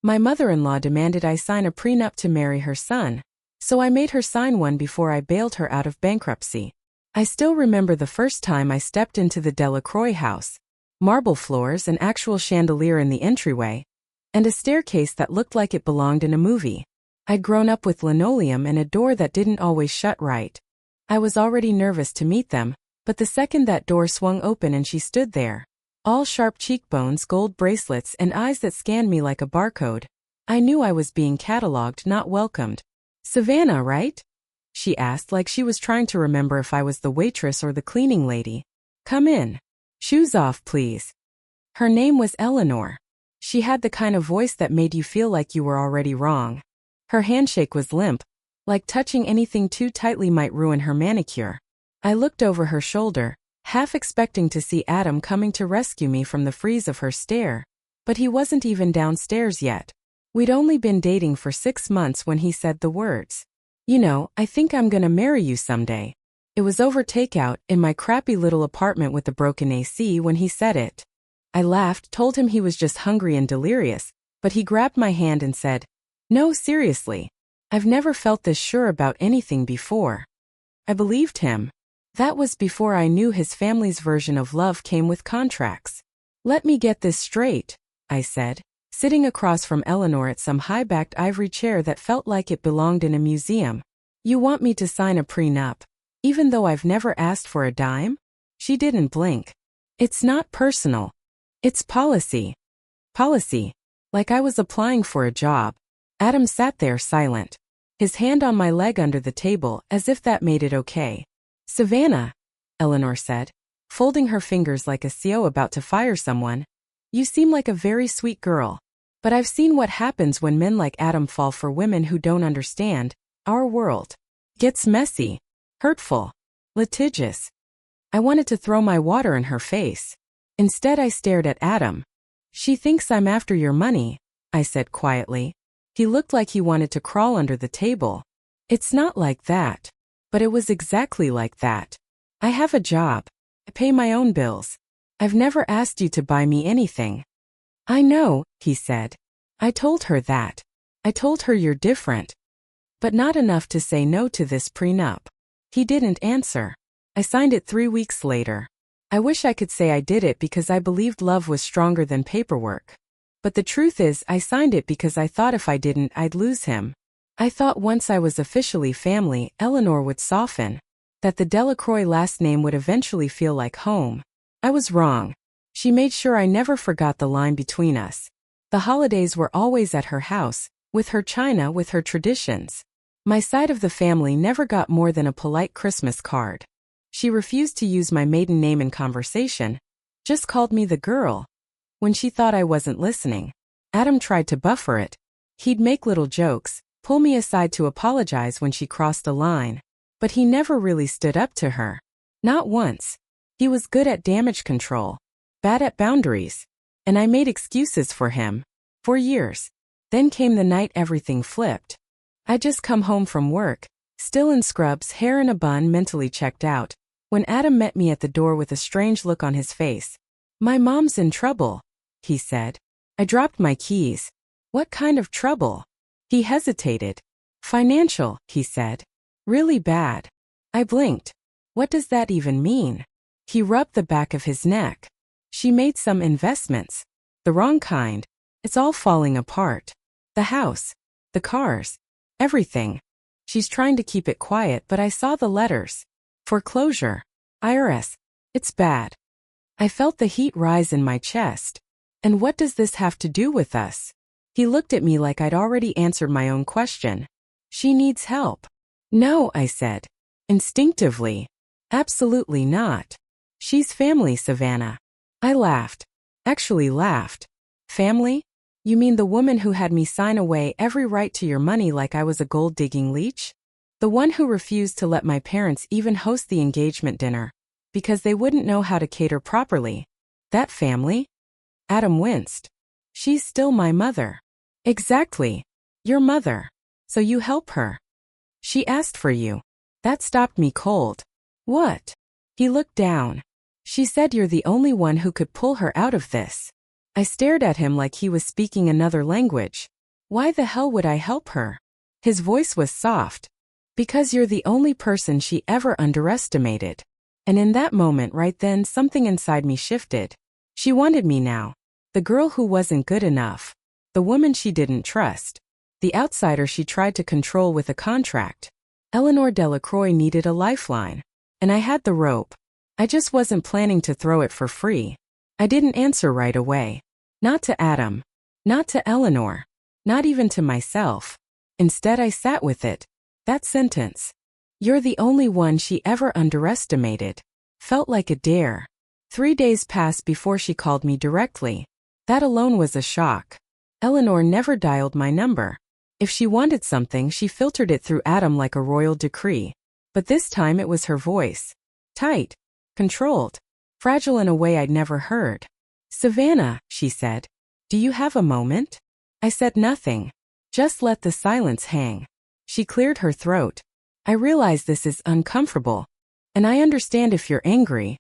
My mother-in-law demanded I sign a prenup to marry her son, so I made her sign one before I bailed her out of bankruptcy. I still remember the first time I stepped into the Delacroix house. Marble floors, an actual chandelier in the entryway, and a staircase that looked like it belonged in a movie. I'd grown up with linoleum and a door that didn't always shut right. I was already nervous to meet them, but the second that door swung open and she stood there, all sharp cheekbones, gold bracelets, and eyes that scanned me like a barcode, I knew I was being catalogued, not welcomed. "Savannah, right?" she asked, like she was trying to remember if I was the waitress or the cleaning lady. "Come in. Shoes off, please." Her name was Eleanor. She had the kind of voice that made you feel like you were already wrong. Her handshake was limp, like touching anything too tightly might ruin her manicure. I looked over her shoulder, half expecting to see Adam coming to rescue me from the freeze of her stare. But he wasn't even downstairs yet. We'd only been dating for 6 months when he said the words, "You know, I think I'm gonna marry you someday." It was over takeout in my crappy little apartment with the broken AC when he said it. I laughed, told him he was just hungry and delirious, but he grabbed my hand and said, "No, seriously. I've never felt this sure about anything before." I believed him. That was before I knew his family's version of love came with contracts. "Let me get this straight," I said, sitting across from Eleanor at some high-backed ivory chair that felt like it belonged in a museum. "You want me to sign a prenup, even though I've never asked for a dime?" She didn't blink. "It's not personal. It's policy." Policy. Like I was applying for a job. Adam sat there silent, his hand on my leg under the table, as if that made it okay. "Savannah," Eleanor said, folding her fingers like a CO about to fire someone, "you seem like a very sweet girl. But I've seen what happens when men like Adam fall for women who don't understand. Our world gets messy, hurtful, litigious." I wanted to throw my water in her face. Instead, I stared at Adam. "She thinks I'm after your money," I said quietly. He looked like he wanted to crawl under the table. "It's not like that." But it was exactly like that. "I have a job. I pay my own bills. I've never asked you to buy me anything." "I know," he said. I told her that. I told her you're different. But not enough to say no to this prenup. He didn't answer. I signed it 3 weeks later. I wish I could say I did it because I believed love was stronger than paperwork. But the truth is, I signed it because I thought if I didn't, I'd lose him. I thought once I was officially family, Eleanor would soften, that the Delacroix last name would eventually feel like home. I was wrong. She made sure I never forgot the line between us. The holidays were always at her house, with her china, with her traditions. My side of the family never got more than a polite Christmas card. She refused to use my maiden name in conversation, just called me the girl. When she thought I wasn't listening, Adam tried to buffer it. He'd make little jokes, pull me aside to apologize when she crossed a line. But he never really stood up to her. Not once. He was good at damage control, bad at boundaries. And I made excuses for him. For years. Then came the night everything flipped. I'd just come home from work, still in scrubs, hair in a bun, mentally checked out, when Adam met me at the door with a strange look on his face. "My mom's in trouble," he said. I dropped my keys. "What kind of trouble?" He hesitated. "Financial," he said. "Really bad." I blinked. "What does that even mean?" He rubbed the back of his neck. "She made some investments. The wrong kind. It's all falling apart. The house. The cars. Everything. She's trying to keep it quiet, but I saw the letters. Foreclosure. IRS. It's bad." I felt the heat rise in my chest. "And what does this have to do with us?" He looked at me like I'd already answered my own question. "She needs help." "No," I said. Instinctively. "Absolutely not. She's family, Savannah." I laughed. Actually laughed. "Family? You mean the woman who had me sign away every right to your money like I was a gold-digging leech? The one who refused to let my parents even host the engagement dinner, because they wouldn't know how to cater properly? That family?" Adam winced. "She's still my mother." "Exactly. Your mother. So you help her. She asked for you." That stopped me cold. "What?" He looked down. "She said you're the only one who could pull her out of this." I stared at him like he was speaking another language. Why the hell would I help her? His voice was soft. Because you're the only person she ever underestimated. And in that moment right then something inside me shifted. She wanted me now. The girl who wasn't good enough. The woman she didn't trust. The outsider she tried to control with a contract. Eleanor Delacroix needed a lifeline. And I had the rope. I just wasn't planning to throw it for free. I didn't answer right away. Not to Adam. Not to Eleanor. Not even to myself. Instead I sat with it. That sentence. You're the only one she ever underestimated. Felt like a dare. 3 days passed before she called me directly. That alone was a shock. Eleanor never dialed my number. If she wanted something, she filtered it through Adam like a royal decree. But this time it was her voice. Tight. Controlled. Fragile in a way I'd never heard. Savannah, she said. Do you have a moment? I said nothing. Just let the silence hang. She cleared her throat. I realize this is uncomfortable. And I understand if you're angry.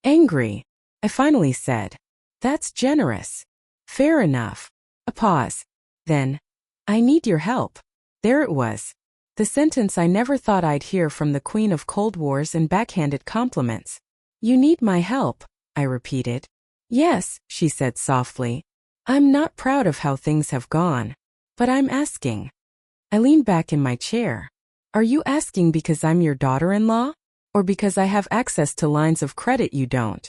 Angry, I finally said. That's generous. Fair enough. A pause. Then, I need your help. There it was. The sentence I never thought I'd hear from the queen of Cold Wars and backhanded compliments. You need my help, I repeated. Yes, she said softly. I'm not proud of how things have gone. But I'm asking. I leaned back in my chair. Are you asking because I'm your daughter-in-law? Or because I have access to lines of credit you don't?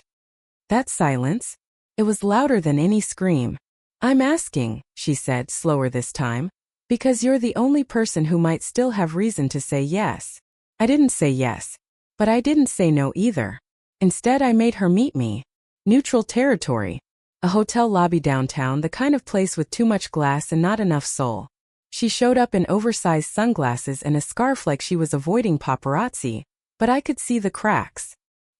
That silence. It was louder than any scream. I'm asking, she said, slower this time, because you're the only person who might still have reason to say yes. I didn't say yes. But I didn't say no either. Instead I made her meet me. Neutral territory. A hotel lobby downtown, the kind of place with too much glass and not enough soul. She showed up in oversized sunglasses and a scarf like she was avoiding paparazzi, but I could see the cracks.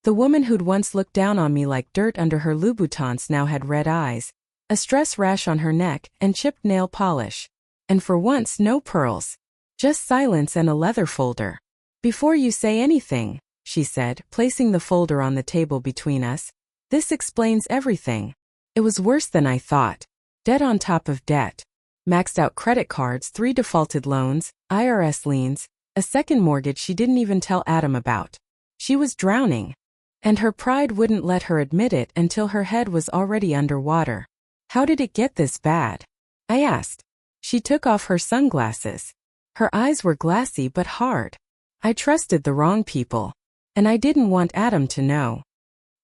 The woman who'd once looked down on me like dirt under her Louboutins now had red eyes, a stress rash on her neck, and chipped nail polish. And for once no pearls. Just silence and a leather folder. Before you say anything, she said, placing the folder on the table between us, this explains everything. It was worse than I thought. Debt on top of debt. Maxed out credit cards, 3 defaulted loans, IRS liens, a second mortgage she didn't even tell Adam about. She was drowning. And her pride wouldn't let her admit it until her head was already underwater. How did it get this bad? I asked. She took off her sunglasses. Her eyes were glassy but hard. I trusted the wrong people. And I didn't want Adam to know.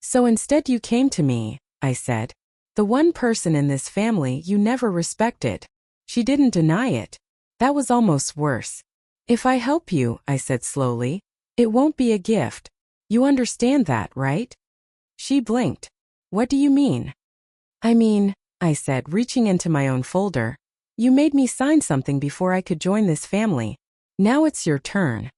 So instead you came to me, I said. The one person in this family you never respected. She didn't deny it. That was almost worse. If I help you, I said slowly, it won't be a gift. You understand that, right? She blinked. What do you mean? I mean, I said, reaching into my own folder. You made me sign something before I could join this family. Now it's your turn.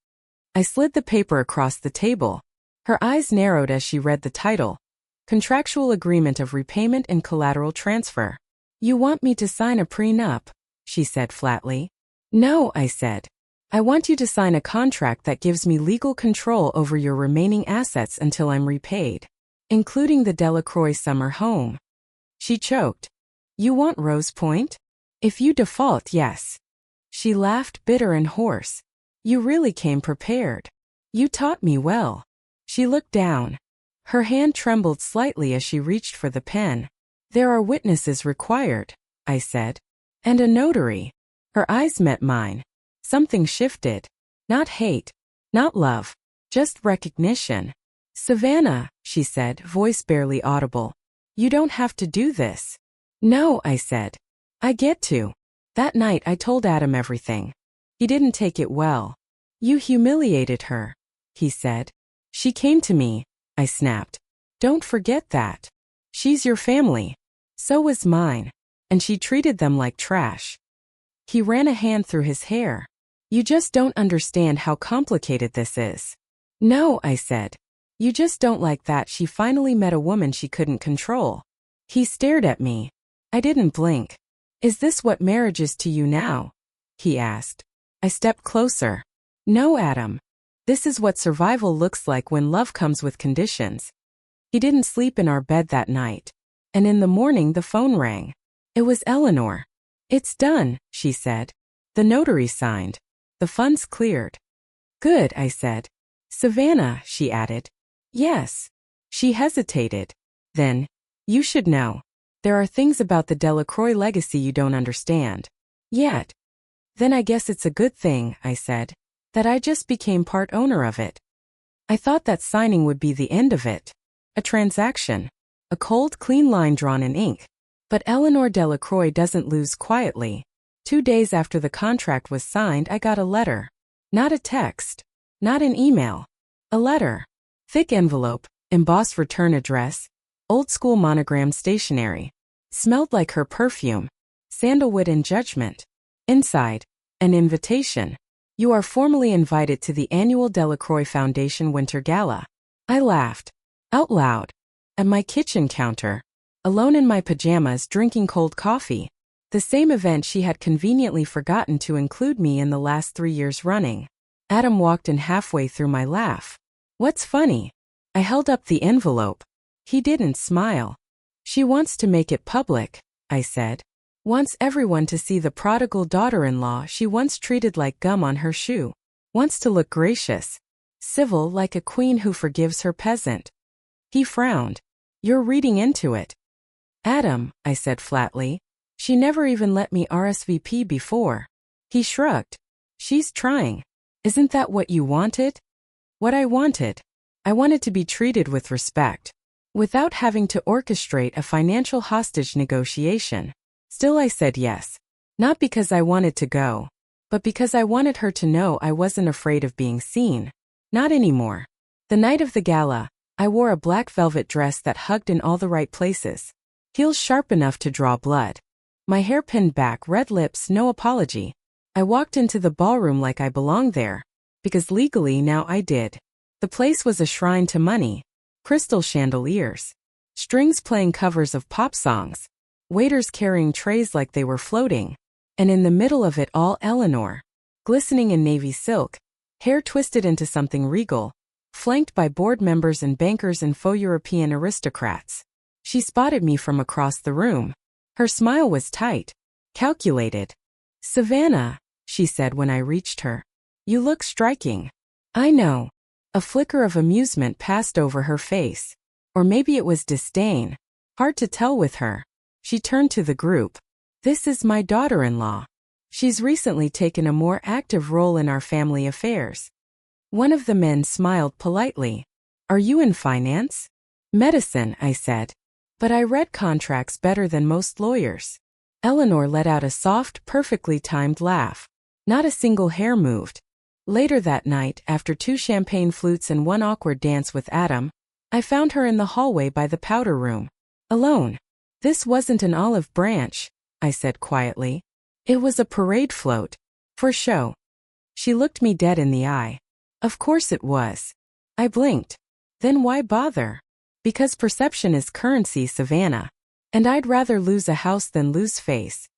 I slid the paper across the table. Her eyes narrowed as she read the title. Contractual Agreement of Repayment and Collateral Transfer. You want me to sign a prenup, she said flatly. No, I said. I want you to sign a contract that gives me legal control over your remaining assets until I'm repaid, including the Delacroix summer home. She choked. You want Rose Point? If you default, yes. She laughed, bitter and hoarse. You really came prepared. You taught me well. She looked down. Her hand trembled slightly as she reached for the pen. There are witnesses required, I said. And a notary. Her eyes met mine. Something shifted. Not hate. Not love. Just recognition. Savannah, she said, voice barely audible. You don't have to do this. No, I said. I get to. That night I told Adam everything. He didn't take it well. You humiliated her, he said. She came to me, I snapped. Don't forget that. She's your family. So was mine. And she treated them like trash. He ran a hand through his hair. You just don't understand how complicated this is. No, I said. You just don't like that she finally met a woman she couldn't control. He stared at me. I didn't blink. Is this what marriage is to you now? He asked. I stepped closer. No, Adam. This is what survival looks like when love comes with conditions. He didn't sleep in our bed that night. And in the morning the phone rang. It was Eleanor. "It's done," she said. "The notary signed. The funds cleared." "Good," I said. "Savannah," she added. "Yes." She hesitated. Then, "You should know. There are things about the Delacroix legacy you don't understand. Yet." "Then I guess it's a good thing," I said, "that I just became part owner of it." I thought that signing would be the end of it. A transaction. A cold, clean line drawn in ink. But Eleanor Delacroix doesn't lose quietly. 2 days after the contract was signed, I got a letter. Not a text. Not an email. A letter. Thick envelope, embossed return address, old-school monogram stationery. Smelled like her perfume. Sandalwood and judgment. Inside, an invitation. "You are formally invited to the annual Delacroix Foundation Winter Gala." I laughed. Out loud. At my kitchen counter. Alone in my pajamas drinking cold coffee. The same event she had conveniently forgotten to include me in the last 3 years running. Adam walked in halfway through my laugh. "What's funny?" I held up the envelope. He didn't smile. "She wants to make it public," I said. "Wants everyone to see the prodigal daughter-in-law she once treated like gum on her shoe. Wants to look gracious. Civil like a queen who forgives her peasant." He frowned. "You're reading into it." "Adam," I said flatly. "She never even let me RSVP before." He shrugged. "She's trying. Isn't that what you wanted?" "What I wanted. I wanted to be treated with respect. Without having to orchestrate a financial hostage negotiation." Still I said yes. Not because I wanted to go, but because I wanted her to know I wasn't afraid of being seen. Not anymore. The night of the gala, I wore a black velvet dress that hugged in all the right places. Heels sharp enough to draw blood. My hair pinned back, red lips, no apology. I walked into the ballroom like I belonged there. Because legally now I did. The place was a shrine to money. Crystal chandeliers. Strings playing covers of pop songs. Waiters carrying trays like they were floating. And in the middle of it all, Eleanor. Glistening in navy silk. Hair twisted into something regal. Flanked by board members and bankers and faux European aristocrats. She spotted me from across the room. Her smile was tight. Calculated. "Savannah," she said when I reached her. "You look striking." "I know." A flicker of amusement passed over her face. Or maybe it was disdain. Hard to tell with her. She turned to the group. "This is my daughter-in-law. She's recently taken a more active role in our family affairs." One of the men smiled politely. "Are you in finance?" "Medicine," I said. "But I read contracts better than most lawyers." Eleanor let out a soft, perfectly timed laugh. Not a single hair moved. Later that night, after 2 champagne flutes and 1 awkward dance with Adam, I found her in the hallway by the powder room. Alone. "This wasn't an olive branch," I said quietly. "It was a parade float. For show." She looked me dead in the eye. "Of course it was." I blinked. "Then why bother?" "Because perception is currency, Savannah. And I'd rather lose a house than lose face."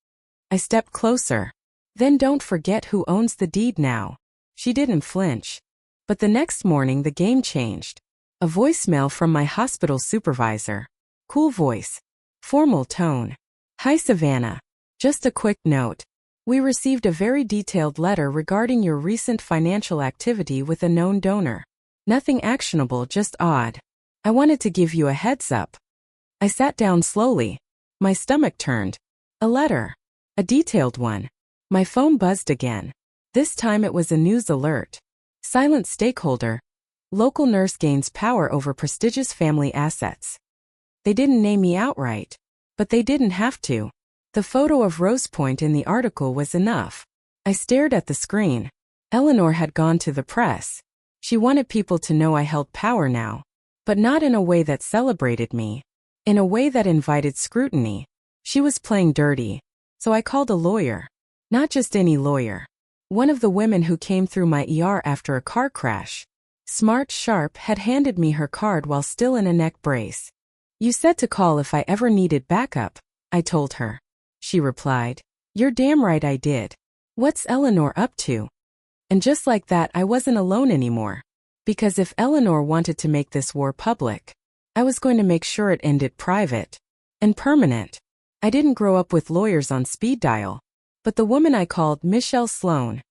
I stepped closer. "Then don't forget who owns the deed now." She didn't flinch. But the next morning the game changed. A voicemail from my hospital supervisor. Cool voice. Formal tone. "Hi Savannah. Just a quick note. We received a very detailed letter regarding your recent financial activity with a known donor. Nothing actionable, just odd. I wanted to give you a heads up." I sat down slowly. My stomach turned. A letter. A detailed one. My phone buzzed again. This time it was a news alert. Silent stakeholder. Local nurse gains power over prestigious family assets. They didn't name me outright. But they didn't have to. The photo of Rose Point in the article was enough. I stared at the screen. Eleanor had gone to the press. She wanted people to know I held power now. But not in a way that celebrated me. In a way that invited scrutiny. She was playing dirty. So I called a lawyer. Not just any lawyer. One of the women who came through my ER after a car crash. Smart, sharp, had handed me her card while still in a neck brace. "You said to call if I ever needed backup," I told her. She replied, "You're damn right I did. What's Eleanor up to?" And just like that I wasn't alone anymore. Because if Eleanor wanted to make this war public, I was going to make sure it ended private. And permanent. I didn't grow up with lawyers on speed dial. But the woman I called Michelle Sloan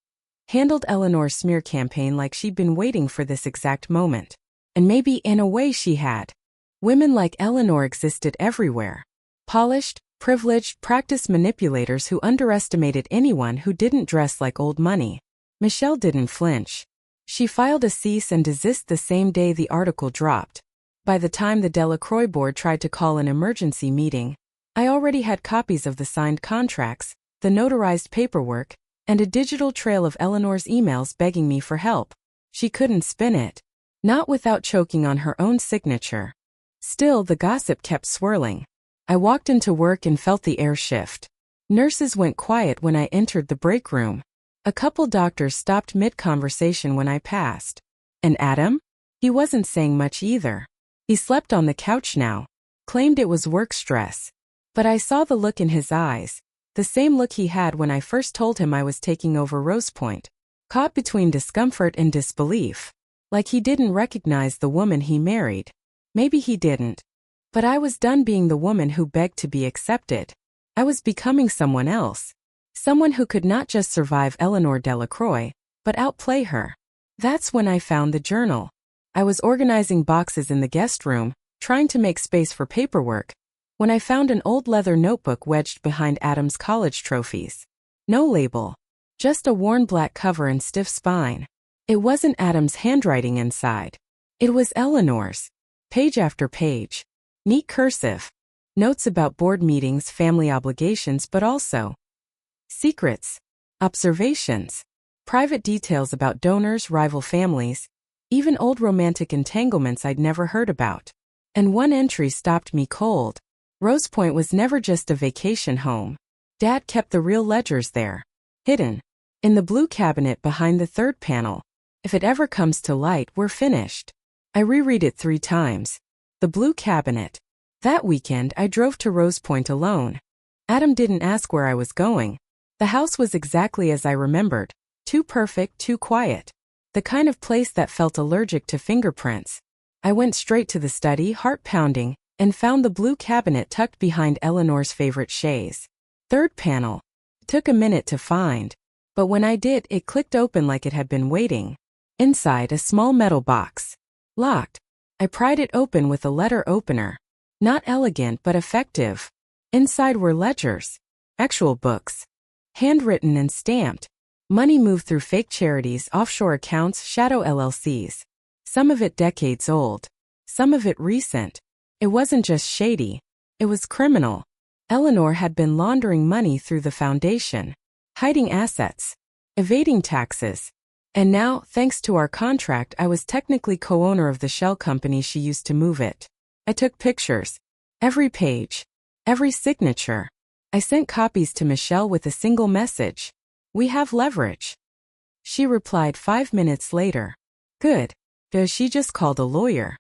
handled Eleanor's smear campaign like she'd been waiting for this exact moment. And maybe in a way she had. Women like Eleanor existed everywhere. Polished, privileged, practiced manipulators who underestimated anyone who didn't dress like old money. Michelle didn't flinch. She filed a cease and desist the same day the article dropped. By the time the Delacroix board tried to call an emergency meeting, I already had copies of the signed contracts, the notarized paperwork, and a digital trail of Eleanor's emails begging me for help. She couldn't spin it. Not without choking on her own signature. Still, the gossip kept swirling. I walked into work and felt the air shift. Nurses went quiet when I entered the break room. A couple doctors stopped mid-conversation when I passed. And Adam? He wasn't saying much either. He slept on the couch now. Claimed it was work stress. But I saw the look in his eyes. The same look he had when I first told him I was taking over Rose Point. Caught between discomfort and disbelief. Like he didn't recognize the woman he married. Maybe he didn't. But I was done being the woman who begged to be accepted. I was becoming someone else. Someone who could not just survive Eleanor Delacroix, but outplay her. That's when I found the journal. I was organizing boxes in the guest room, trying to make space for paperwork, when I found an old leather notebook wedged behind Adam's college trophies. No label. Just a worn black cover and stiff spine. It wasn't Adam's handwriting inside. It was Eleanor's. Page after page. Neat cursive. Notes about board meetings, family obligations, but also secrets, observations, private details about donors, rival families, even old romantic entanglements I'd never heard about. And one entry stopped me cold. Rose Point was never just a vacation home. Dad kept the real ledgers there. Hidden. In the blue cabinet behind the third panel. If it ever comes to light, we're finished. I reread it 3 times. The blue cabinet. That weekend I drove to Rose Point alone. Adam didn't ask where I was going. The house was exactly as I remembered. Too perfect, too quiet. The kind of place that felt allergic to fingerprints. I went straight to the study, heart pounding, and found the blue cabinet tucked behind Eleanor's favorite chaise. Third panel. It took a minute to find. But when I did, it clicked open like it had been waiting. Inside, a small metal box. Locked. I pried it open with a letter opener. Not elegant but effective. Inside were ledgers. Actual books. Handwritten and stamped. Money moved through fake charities, offshore accounts, shadow LLCs. Some of it decades old. Some of it recent. It wasn't just shady. It was criminal. Eleanor had been laundering money through the foundation. Hiding assets. Evading taxes. And now, thanks to our contract, I was technically co-owner of the shell company she used to move it. I took pictures. Every page. Every signature. I sent copies to Michelle with a single message. We have leverage. She replied 5 minutes later. Good. Because she just called a lawyer.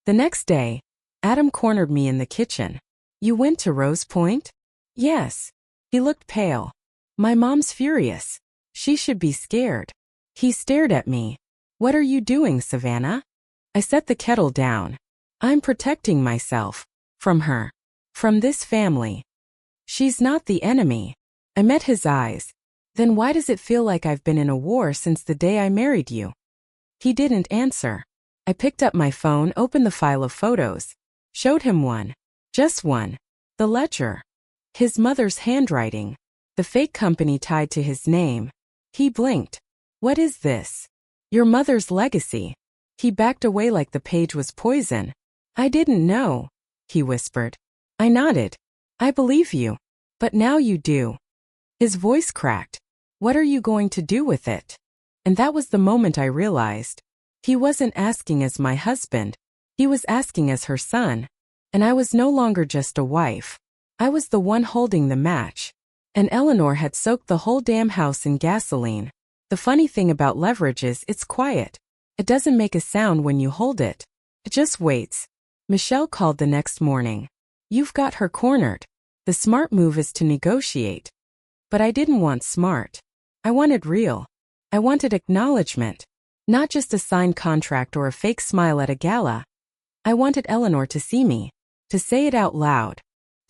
The next day, Adam cornered me in the kitchen. You went to Rose Point? Yes. He looked pale. My mom's furious. She should be scared. He stared at me. What are you doing, Savannah? I set the kettle down. I'm protecting myself. From her. From this family. She's not the enemy. I met his eyes. Then why does it feel like I've been in a war since the day I married you? He didn't answer. I picked up my phone, opened the file of photos. Showed him one. Just one. The ledger. His mother's handwriting. The fake company tied to his name. He blinked. What is this? Your mother's legacy. He backed away like the page was poison. I didn't know, he whispered. I nodded. I believe you. But now you do. His voice cracked. What are you going to do with it? And that was the moment I realized. He wasn't asking as my husband. He was asking as her son. And I was no longer just a wife. I was the one holding the match. And Eleanor had soaked the whole damn house in gasoline. The funny thing about leverage is it's quiet. It doesn't make a sound when you hold it. It just waits. Michelle called the next morning. You've got her cornered. The smart move is to negotiate. But I didn't want smart. I wanted real. I wanted acknowledgement. Not just a signed contract or a fake smile at a gala. I wanted Eleanor to see me. To say it out loud.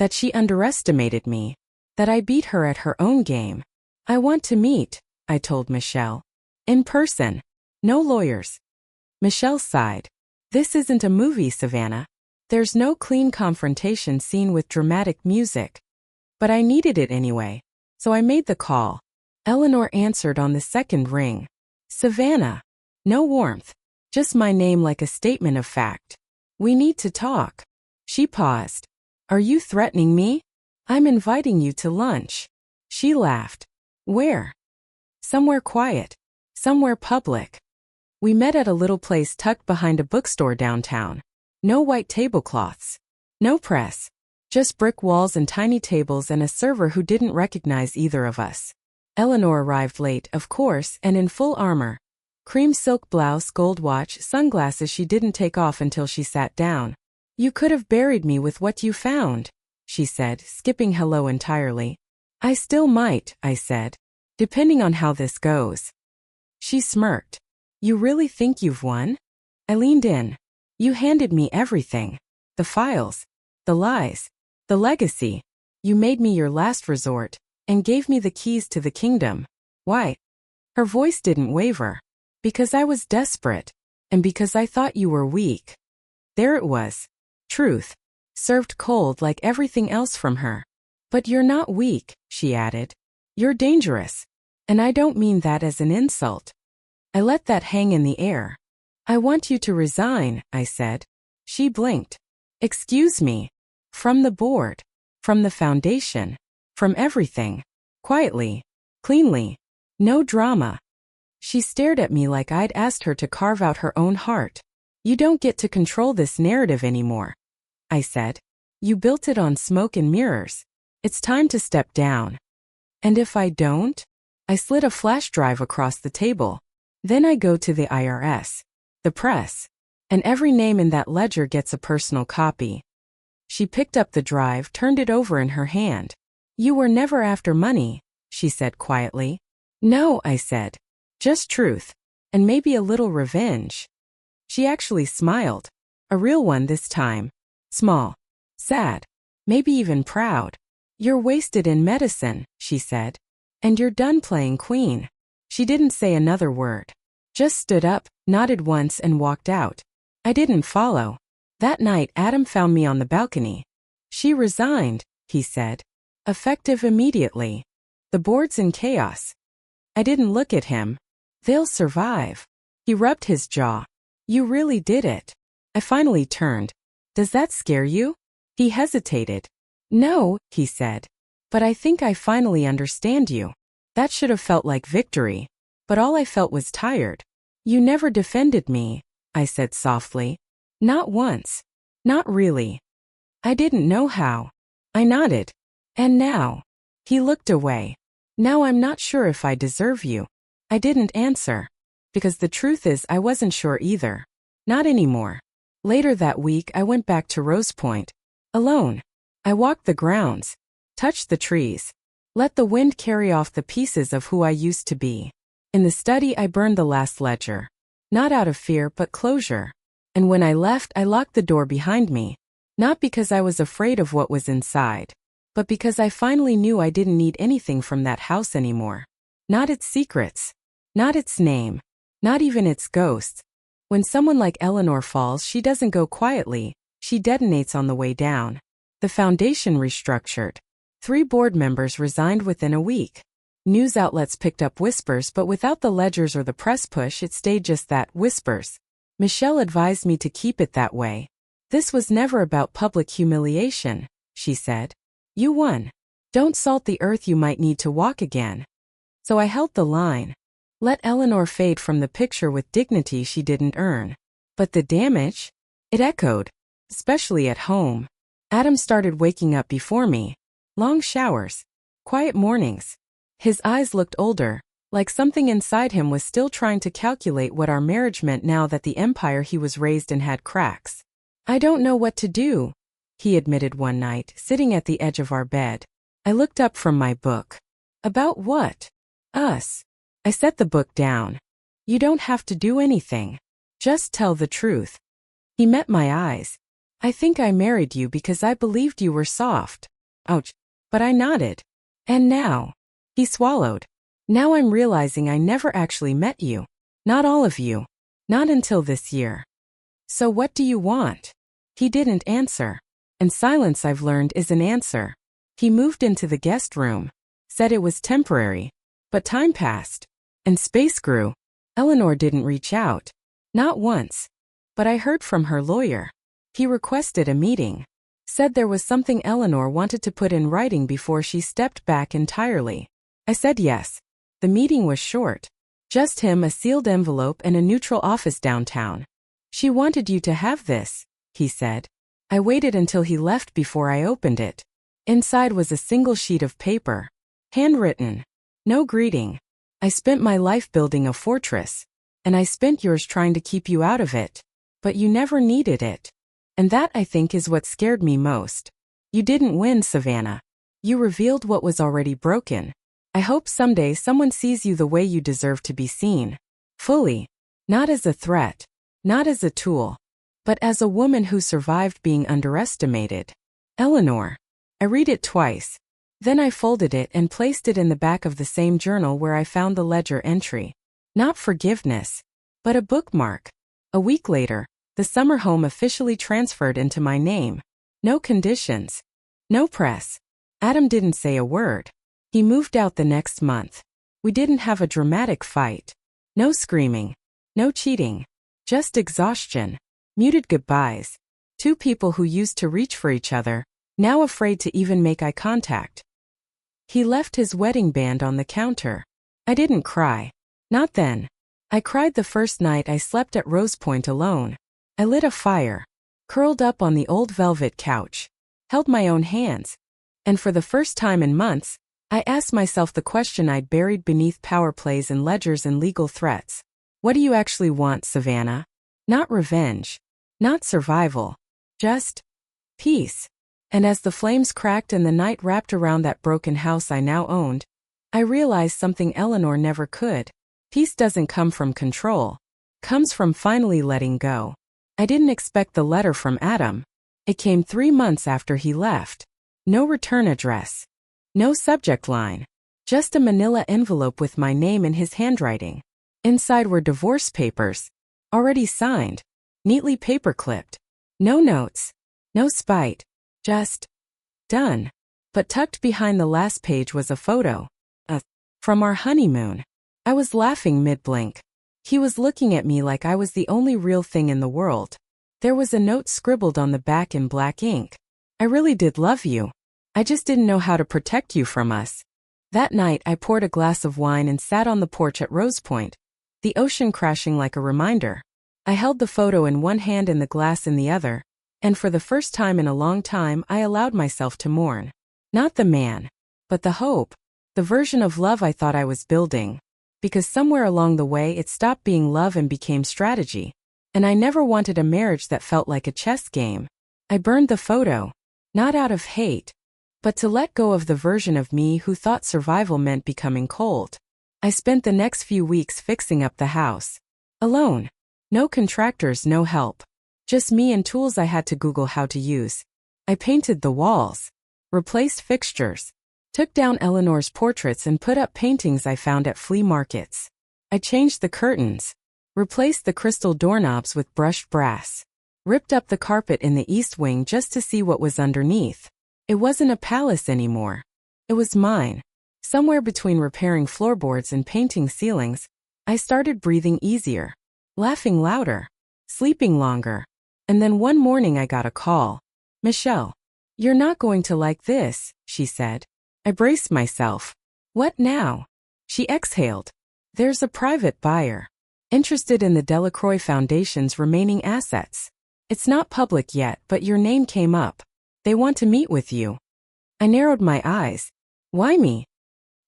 that she underestimated me, that I beat her at her own game. I want to meet, I told Michelle. In person. No lawyers. Michelle sighed. This isn't a movie, Savannah. There's no clean confrontation scene with dramatic music. But I needed it anyway, so I made the call. Eleanor answered on the second ring. Savannah. No warmth. Just my name like a statement of fact. We need to talk. She paused. Are you threatening me? I'm inviting you to lunch. She laughed. Where? Somewhere quiet. Somewhere public. We met at a little place tucked behind a bookstore downtown. No white tablecloths. No press. Just brick walls and tiny tables and a server who didn't recognize either of us. Eleanor arrived late, of course, and in full armor. Cream silk blouse, gold watch, sunglasses she didn't take off until she sat down. You could have buried me with what you found, she said, skipping hello entirely. I still might, I said, depending on how this goes. She smirked. You really think you've won? I leaned in. You handed me everything. The files. The lies. The legacy. You made me your last resort, and gave me the keys to the kingdom. Why? Her voice didn't waver. Because I was desperate, and because I thought you were weak. There it was. Truth. Served cold like everything else from her. But you're not weak, she added. You're dangerous. And I don't mean that as an insult. I let that hang in the air. I want you to resign, I said. She blinked. Excuse me. From the board. From the foundation. From everything. Quietly. Cleanly. No drama. She stared at me like I'd asked her to carve out her own heart. You don't get to control this narrative anymore, I said. You built it on smoke and mirrors. It's time to step down. And if I don't? I slid a flash drive across the table. Then I go to the IRS, the press, and every name in that ledger gets a personal copy. She picked up the drive, turned it over in her hand. You were never after money, she said quietly. No, I said. Just truth. And maybe a little revenge. She actually smiled. A real one this time. Small. Sad. Maybe even proud. You're wasted in medicine, she said. And you're done playing queen. She didn't say another word. Just stood up, nodded once and walked out. I didn't follow. That night Adam found me on the balcony. She resigned, he said. Effective immediately. The board's in chaos. I didn't look at him. They'll survive. He rubbed his jaw. You really did it. I finally turned. Does that scare you? He hesitated. No, he said. But I think I finally understand you. That should have felt like victory. But all I felt was tired. You never defended me, I said softly. Not once. Not really. I didn't know how. I nodded. And now? He looked away. Now I'm not sure if I deserve you. I didn't answer. Because the truth is I wasn't sure either. Not anymore. Later that week I went back to Rose Point. Alone. I walked the grounds. Touched the trees. Let the wind carry off the pieces of who I used to be. In the study I burned the last ledger. Not out of fear but closure. And when I left I locked the door behind me. Not because I was afraid of what was inside. But because I finally knew I didn't need anything from that house anymore. Not its secrets. Not its name. Not even its ghosts. When someone like Eleanor falls, she doesn't go quietly. She detonates on the way down. The foundation restructured. 3 board members resigned within a week. News outlets picked up whispers, but without the ledgers or the press push, it stayed just that, whispers. Michelle advised me to keep it that way. This was never about public humiliation, she said. You won. Don't salt the earth, you might need to walk again. So I held the line. Let Eleanor fade from the picture with dignity she didn't earn. But the damage? It echoed. Especially at home. Adam started waking up before me. Long showers. Quiet mornings. His eyes looked older, like something inside him was still trying to calculate what our marriage meant now that the empire he was raised in had cracks. I don't know what to do, he admitted one night, sitting at the edge of our bed. I looked up from my book. About what? Us. I set the book down. You don't have to do anything. Just tell the truth. He met my eyes. I think I married you because I believed you were soft. Ouch. But I nodded. And now? He swallowed. Now I'm realizing I never actually met you. Not all of you. Not until this year. So what do you want? He didn't answer. And silence, I've learned, is an answer. He moved into the guest room. Said it was temporary. But time passed. And space grew. Eleanor didn't reach out. Not once. But I heard from her lawyer. He requested a meeting. Said there was something Eleanor wanted to put in writing before she stepped back entirely. I said yes. The meeting was short. Just him, a sealed envelope, and a neutral office downtown. She wanted you to have this, he said. I waited until he left before I opened it. Inside was a single sheet of paper. Handwritten. No greeting. I spent my life building a fortress. And I spent yours trying to keep you out of it. But you never needed it. And that, I think, is what scared me most. You didn't win, Savannah. You revealed what was already broken. I hope someday someone sees you the way you deserve to be seen. Fully. Not as a threat. Not as a tool. But as a woman who survived being underestimated. Eleanor. I read it twice. Then I folded it and placed it in the back of the same journal where I found the ledger entry. Not forgiveness, but a bookmark. A week later, the summer home officially transferred into my name. No conditions. No press. Adam didn't say a word. He moved out the next month. We didn't have a dramatic fight. No screaming. No cheating. Just exhaustion. Muted goodbyes. Two people who used to reach for each other, now afraid to even make eye contact. He left his wedding band on the counter. I didn't cry. Not then. I cried the first night I slept at Rose Point alone. I lit a fire. Curled up on the old velvet couch. Held my own hands. And for the first time in months, I asked myself the question I'd buried beneath power plays and ledgers and legal threats. What do you actually want, Savannah? Not revenge. Not survival. Just peace. And as the flames cracked and the night wrapped around that broken house I now owned, I realized something Eleanor never could. Peace doesn't come from control. Comes from finally letting go. I didn't expect the letter from Adam. It came 3 months after he left. No return address. No subject line. Just a manila envelope with my name in his handwriting. Inside were divorce papers. Already signed. Neatly paper-clipped. No notes. No spite. Just done. But tucked behind the last page was a photo. From our honeymoon. I was laughing mid-blink. He was looking at me like I was the only real thing in the world. There was a note scribbled on the back in black ink. I really did love you. I just didn't know how to protect you from us. That night I poured a glass of wine and sat on the porch at Rose Point, the ocean crashing like a reminder. I held the photo in one hand and the glass in the other, and for the first time in a long time I allowed myself to mourn. Not the man, but the hope. The version of love I thought I was building. Because somewhere along the way it stopped being love and became strategy. And I never wanted a marriage that felt like a chess game. I burned the photo. Not out of hate. But to let go of the version of me who thought survival meant becoming cold. I spent the next few weeks fixing up the house. Alone. No contractors, no help. Just me and tools I had to Google how to use. I painted the walls. Replaced fixtures. Took down Eleanor's portraits and put up paintings I found at flea markets. I changed the curtains. Replaced the crystal doorknobs with brushed brass. Ripped up the carpet in the east wing just to see what was underneath. It wasn't a palace anymore. It was mine. Somewhere between repairing floorboards and painting ceilings, I started breathing easier. Laughing louder. Sleeping longer. And then one morning I got a call. Michelle. You're not going to like this, she said. I braced myself. What now? She exhaled. There's a private buyer. Interested in the Delacroix Foundation's remaining assets. It's not public yet, but your name came up. They want to meet with you. I narrowed my eyes. Why me?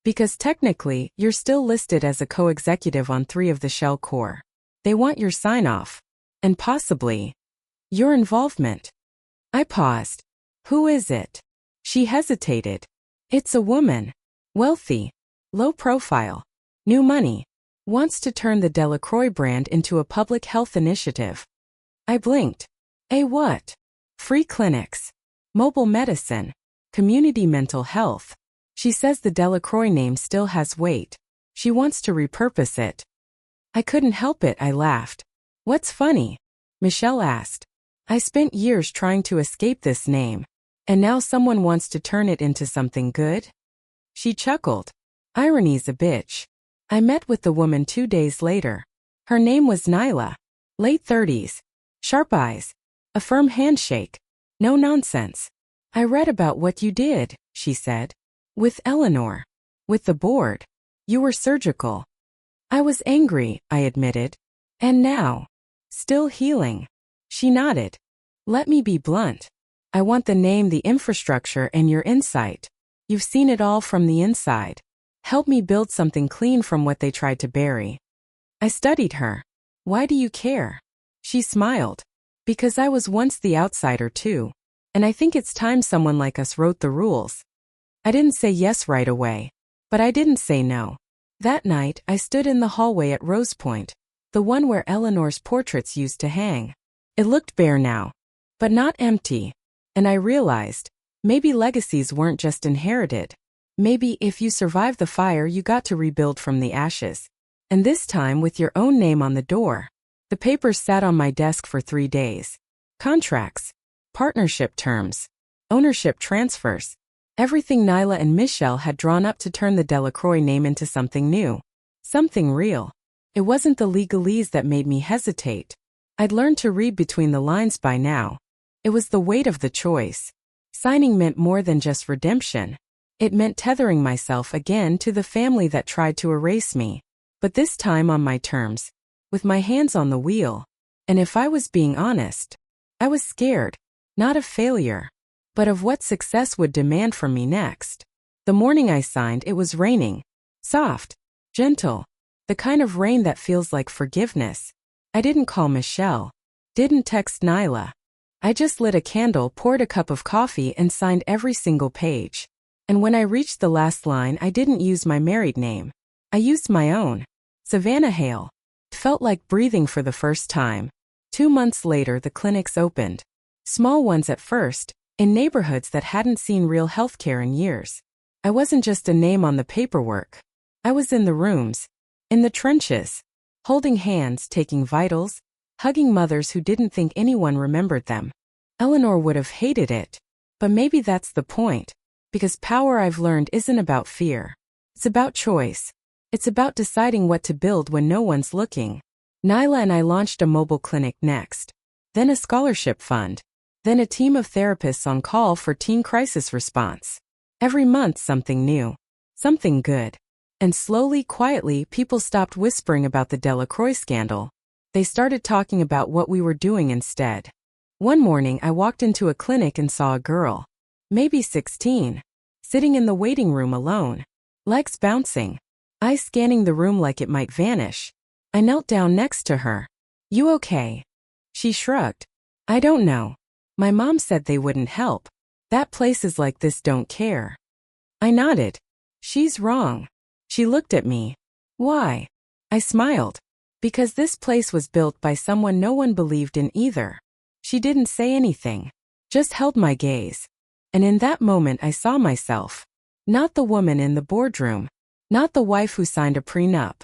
Because technically, you're still listed as a co-executive on 3 of the Shell Corps. They want your sign-off. And possibly your involvement. I paused. Who is it? She hesitated. It's a woman. Wealthy. Low profile. New money. Wants to turn the Delacroix brand into a public health initiative. I blinked. A what? Free clinics. Mobile medicine. Community mental health. She says the Delacroix name still has weight. She wants to repurpose it. I couldn't help it, I laughed. What's funny? Michelle asked. I spent years trying to escape this name. And now someone wants to turn it into something good? She chuckled. Irony's a bitch. I met with the woman 2 days later. Her name was Nyla. Late 30s. Sharp eyes. A firm handshake. No nonsense. I read about what you did, she said. With Eleanor. With the board. You were surgical. I was angry, I admitted. And now? Still healing. She nodded. Let me be blunt. I want the name, the infrastructure, and your insight. You've seen it all from the inside. Help me build something clean from what they tried to bury. I studied her. Why do you care? She smiled. Because I was once the outsider too. And I think it's time someone like us wrote the rules. I didn't say yes right away. But I didn't say no. That night, I stood in the hallway at Rose Point, the one where Eleanor's portraits used to hang. It looked bare now, but not empty. And I realized, maybe legacies weren't just inherited. Maybe if you survived the fire, you got to rebuild from the ashes. And this time with your own name on the door. The papers sat on my desk for 3 days. Contracts, partnership terms, ownership transfers. Everything Nyla and Michelle had drawn up to turn the Delacroix name into something new. Something real. It wasn't the legalese that made me hesitate. I'd learned to read between the lines by now. It was the weight of the choice. Signing meant more than just redemption. It meant tethering myself again to the family that tried to erase me. But this time on my terms. With my hands on the wheel. And if I was being honest, I was scared. Not of failure, but of what success would demand from me next. The morning I signed, it was raining. Soft. Gentle. The kind of rain that feels like forgiveness. I didn't call Michelle. Didn't text Nyla. I just lit a candle, poured a cup of coffee, and signed every single page. And when I reached the last line, I didn't use my married name. I used my own. Savannah Hale. It felt like breathing for the first time. 2 months later, the clinics opened. Small ones at first, in neighborhoods that hadn't seen real healthcare in years. I wasn't just a name on the paperwork. I was in the rooms. In the trenches. Holding hands, taking vitals, hugging mothers who didn't think anyone remembered them. Eleanor would have hated it. But maybe that's the point. Because power, I've learned, isn't about fear. It's about choice. It's about deciding what to build when no one's looking. Nyla and I launched a mobile clinic next. Then a scholarship fund. Then a team of therapists on call for teen crisis response. Every month something new. Something good. And slowly, quietly, people stopped whispering about the Delacroix scandal. They started talking about what we were doing instead. One morning I walked into a clinic and saw a girl. Maybe 16. Sitting in the waiting room alone. Legs bouncing. Eyes scanning the room like it might vanish. I knelt down next to her. You okay? She shrugged. I don't know. My mom said they wouldn't help. That places like this don't care. I nodded. She's wrong. She looked at me. Why? I smiled. Because this place was built by someone no one believed in either. She didn't say anything. Just held my gaze. And in that moment I saw myself. Not the woman in the boardroom. Not the wife who signed a prenup.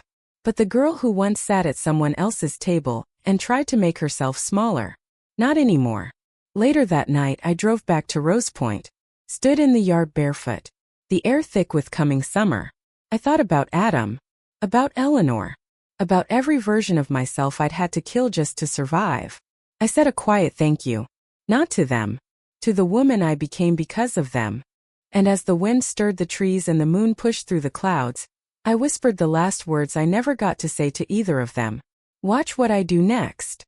But the girl who once sat at someone else's table and tried to make herself smaller. Not anymore. Later that night I drove back to Rose Point. Stood in the yard barefoot. The air thick with coming summer. I thought about Adam. About Eleanor. About every version of myself I'd had to kill just to survive. I said a quiet thank you. Not to them. To the woman I became because of them. And as the wind stirred the trees and the moon pushed through the clouds, I whispered the last words I never got to say to either of them. Watch what I do next.